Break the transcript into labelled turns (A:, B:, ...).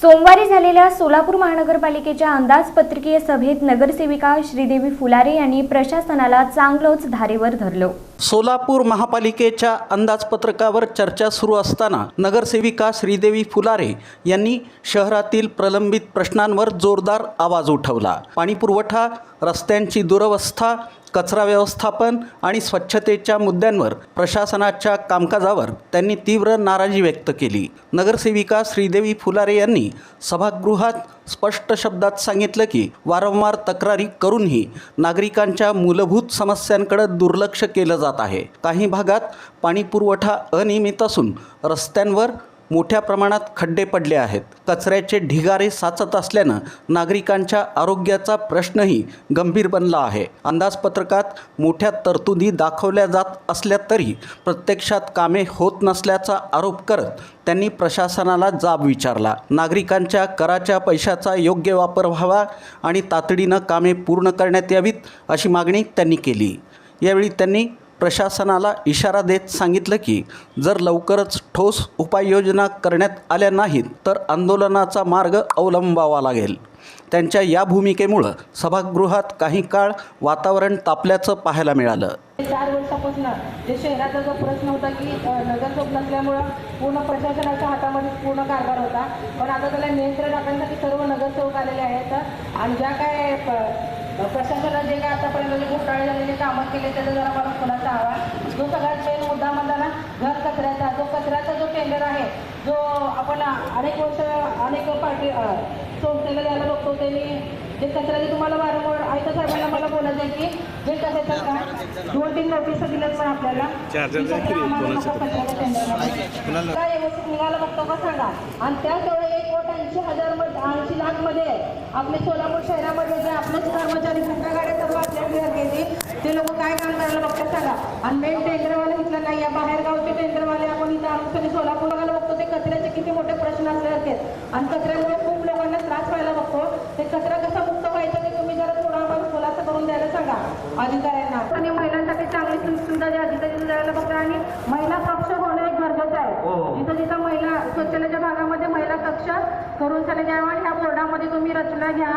A: सोमवारी झालेल्या सोलापूर महानगरपालिकेच्या अंदाजपत्रकीय सभेत नगरसेविका श्रीदेवी फुलारे यांनी प्रशासनाला चांगलंच धारेवर धरलं।
B: सोलापूर महापालिकेच्या अंदाजपत्रकावर चर्चा सुरू असताना नगरसेविका श्रीदेवी फुलारे यांनी शहरातील प्रलंबित प्रश्नांवर जोरदार आवाज उठवला। पाणीपुरवठा, रस्त्यांची दुरवस्था, कचरा व्यवस्थापन आणि स्वच्छतेच्या मुद्द्यांवर प्रशासनाच्या कामकाजावर त्यांनी तीव्र नाराजी व्यक्त केली। नगरसेविका श्रीदेवी फुलारे यांनी सभागृहात स्पष्ट शब्दात सांगितलं की वारंवार तक्रारी करूनही नागरिकांच्या मूलभूत समस्यांकडे दुर्लक्ष केलं जात आहे। काही भागात पाणीपुरवठा अनियमित असून रस्त्यांवर मोठ्या प्रमाणात खड्डे पडले आहेत। कचऱ्याचे ढिगारे साचत असल्यानं नागरिकांच्या आरोग्याचा प्रश्नही गंभीर बनला आहे। अंदाजपत्रकात मोठ्या तरतुदी दाखवल्या जात असल्या तरी प्रत्यक्षात कामे होत नसल्याचा आरोप करत त्यांनी प्रशासनाला जाब विचारला। नागरिकांच्या कराच्या पैशाचा योग्य वापर व्हावा आणि तातडीनं कामे पूर्ण करण्यात यावीत अशी मागणी त्यांनी केली। यावेळी त्यांनी प्रशासनाला इशारा देत सांगितलं की जर लवकरच ठोस उपाययोजना करण्यात आल्या नाहीत तर आंदोलनाचा मार्ग अवलंबावा लागेल। त्यांच्या या भूमिकेमुळे सभागृहात काही काळ वातावरण तापल्याचं पाहायला मिळालं।
C: 4 वर्षापासून जे शहराचा जो प्रश्न होता की नगरसेवक नसल्यामुळं पूर्ण प्रशासनाच्या हातामध्ये पूर्ण कारभार होता, पण आता त्याला नियंत्रण राखण्यासाठी सर्व नगरसेवक आलेले आहेत आणि ज्या काय प्रशासनाने जे काय आतापर्यंत जे घोटाळे झालेले कामं केले त्याचा जरा मला खुलासा हवा। जो सगळ्यात मेन मुद्दा म्हणला ना घर कचऱ्याचा, जो टेंडर आहे, जो आपण अनेक वर्ष अनेक पार्टी संस्थेला द्यायला बघतो, त्यांनी जे कचऱ्याचे तुम्हाला वारंवार आयुक्त साहेबांना मला बोलायचं आहे की जे कचऱ्याचं का 2-3 नोटीस दिल्यात पण आपल्याला काय व्यवस्थित निघाला बघतो का सांगा। आणि त्याचवेळी 1,80,000 लाखमध्ये आपले सोलापूर शहरामध्ये जे आपले कर्मचारी गाड्या सर्व आपल्या घेते ते लोक काय काम करायला बघतात सांगा। आणि मेन टेंडरवाले घेतलं नाही, या बाहेरगावचे टेंडरवाले आपण इथं आणून सोलापूर बघायला बघतो, ते कचऱ्याचे किती मोठे प्रश्न असल्यासारखे आणि कचऱ्यामुळे खूप लोकांना त्रास व्हायला बघतो। ते कचरा कसा मुक्त व्हायचा ते तुम्ही जरा थोडा आम्हाला खुलासा करून द्यायला सांगा अधिकाऱ्यांना। आणि महिलांसाठी चांगली सुविधा द्या जिथं द्यायला बघता आणि महिला कक्ष होणं एक गरजेचं आहे। जिथं महिला शौचालयाच्या भागामध्ये महिला कक्ष करून द्यावा आणि ह्या बोर्डामध्ये तुम्ही रचना घ्या